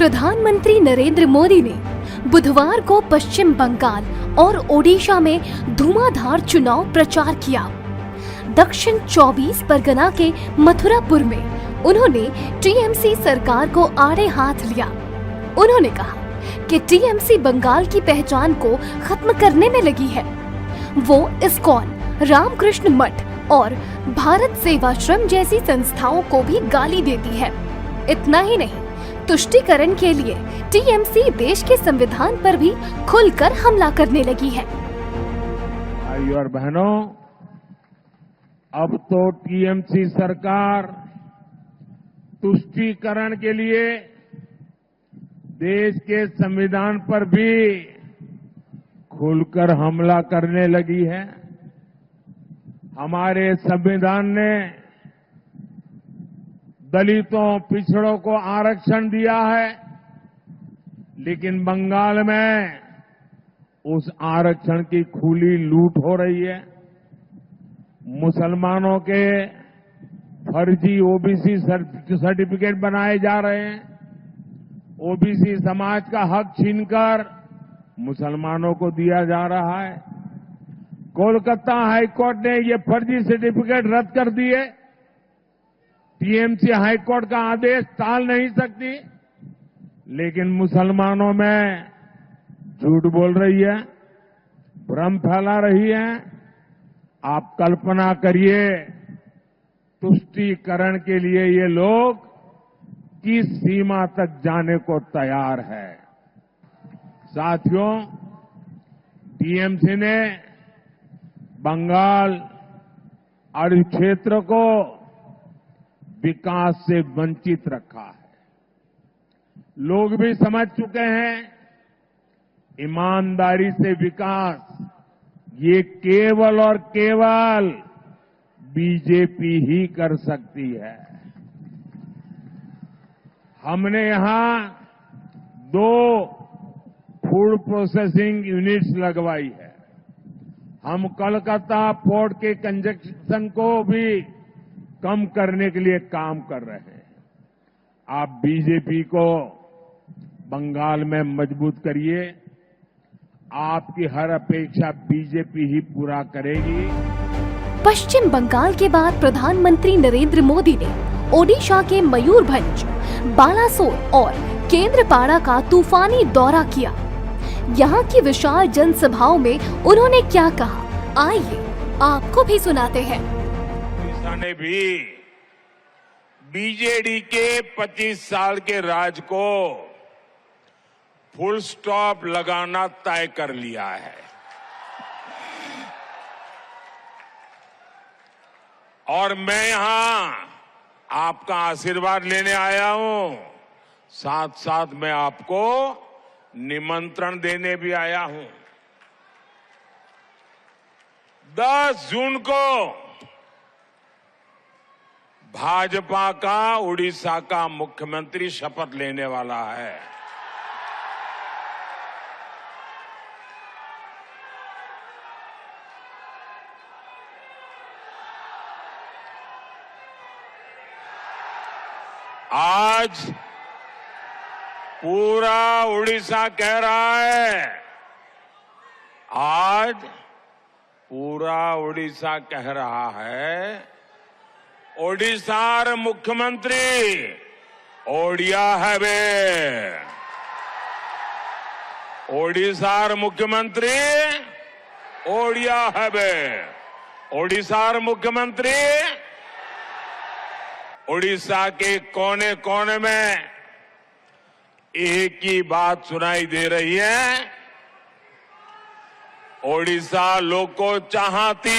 प्रधानमंत्री नरेंद्र मोदी ने बुधवार को पश्चिम बंगाल और ओडिशा में धुआंधार चुनाव प्रचार किया। दक्षिण 24 परगना के मथुरापुर में उन्होंने टीएमसी सरकार को आड़े हाथ लिया। उन्होंने कहा कि टीएमसी बंगाल की पहचान को खत्म करने में लगी है। वो इस्कॉन, रामकृष्ण मठ और भारत सेवाश्रम जैसी संस्थाओं को भी गाली देती है। इतना ही नहीं, तुष्टीकरण के लिए टीएमसी देश के संविधान पर भी खुलकर हमला करने लगी है। भाइयों और बहनों, अब तो टीएमसी सरकार तुष्टीकरण के लिए देश के संविधान पर भी खुलकर हमला करने लगी है। हमारे संविधान ने दलितों, पिछड़ों को आरक्षण दिया है, लेकिन बंगाल में उस आरक्षण की खुली लूट हो रही है। मुसलमानों के फर्जी ओबीसी सर्टिफिकेट बनाए जा रहे हैं। ओबीसी समाज का हक छीनकर मुसलमानों को दिया जा रहा है। कोलकाता हाईकोर्ट ने ये फर्जी सर्टिफिकेट रद्द कर दिए। टीएमसी हाईकोर्ट का आदेश टाल नहीं सकती, लेकिन मुसलमानों में झूठ बोल रही है, भ्रम फैला रही है। आप कल्पना करिए, तुष्टीकरण के लिए ये लोग किस सीमा तक जाने को तैयार है। साथियों, टीएमसी ने बंगाल और इस क्षेत्र को विकास से वंचित रखा है। लोग भी समझ चुके हैं, ईमानदारी से विकास ये केवल और केवल बीजेपी ही कर सकती है। हमने यहां 2 फूड प्रोसेसिंग यूनिट्स लगवाई है। हम कोलकाता पोर्ट के कंजक्शन को भी कम करने के लिए काम कर रहे हैं। आप बीजेपी को बंगाल में मजबूत करिए। आपकी हर अपेक्षा बीजेपी ही पूरा करेगी। पश्चिम बंगाल के बाद प्रधानमंत्री नरेंद्र मोदी ने ओडिशा के मयूरभंज, बालासोर और केंद्रपाड़ा का तूफानी दौरा किया। यहाँ की विशाल जनसभाओं में उन्होंने क्या कहा, आइए आपको भी सुनाते हैं। ओडिशा ने भी बीजेडी के 25 साल के राज को फुल स्टॉप लगाना तय कर लिया है और मैं यहां आपका आशीर्वाद लेने आया हूं। साथ साथ मैं आपको निमंत्रण देने भी आया हूं। 10 जून को भाजपा का उड़ीसा का मुख्यमंत्री शपथ लेने वाला है। आज पूरा उड़ीसा कह रहा है, आज पूरा उड़ीसा कह रहा है, ओडिशार मुख्यमंत्री ओडिया हेबे। ओडिशार मुख्यमंत्री ओडिया हेबे। ओडिशार मुख्यमंत्री ओडिशा के कोने कोने में एक ही बात सुनाई दे रही है, ओडिशा लोको चाहती,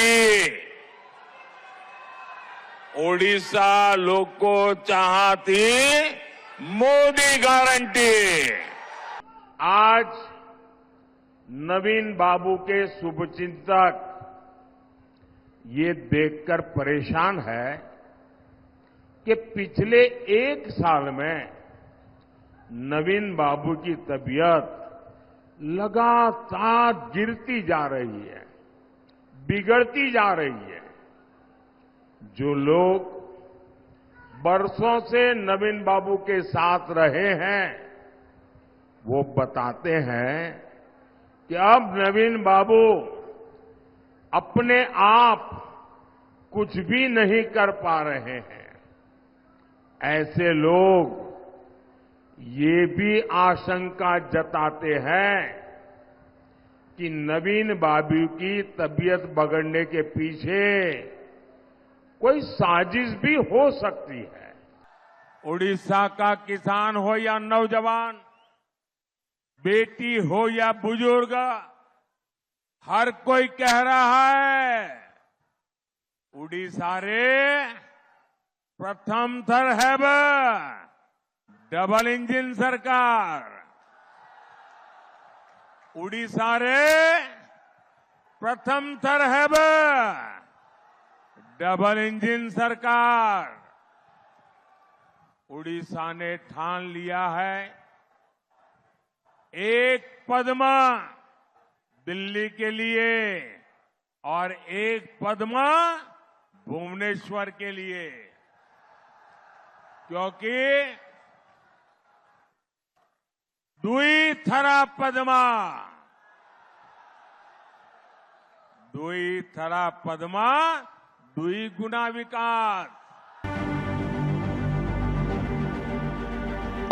ओडिशा लोको चाहती, मोदी गारंटी। आज नवीन बाबू के शुभचिंतक ये देखकर परेशान है कि पिछले 1 साल में नवीन बाबू की तबीयत लगातार गिरती जा रही है, बिगड़ती जा रही है। जो लोग बरसों से नवीन बाबू के साथ रहे हैं, वो बताते हैं कि अब नवीन बाबू अपने आप कुछ भी नहीं कर पा रहे हैं। ऐसे लोग ये भी आशंका जताते हैं कि नवीन बाबू की तबीयत बिगड़ने के पीछे कोई साजिश भी हो सकती है। उड़ीसा का किसान हो या नौजवान, बेटी हो या बुजुर्ग, हर कोई कह रहा है उड़ीसा रे प्रथम थर है डबल इंजन सरकार। उड़ीसा रे प्रथम थर है डबल इंजन सरकार। उड़ीसा ने ठान लिया है एक पद्मा दिल्ली के लिए और एक पद्मा भुवनेश्वर के लिए, क्योंकि दुई थरा पद्मा, दुई थरा पद्मा दुई गुना विकास।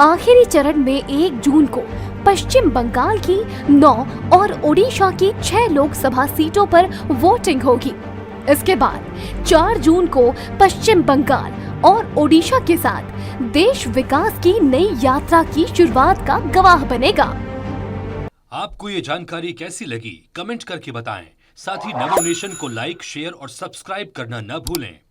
आखिरी चरण में 1 जून को पश्चिम बंगाल की 9 और ओडिशा की 6 लोकसभा सीटों पर वोटिंग होगी। इसके बाद 4 जून को पश्चिम बंगाल और ओडिशा के साथ देश विकास की नई यात्रा की शुरुआत का गवाह बनेगा। आपको ये जानकारी कैसी लगी, कमेंट करके बताएं। साथ ही नवो नेशन को लाइक, शेयर और सब्सक्राइब करना न भूलें।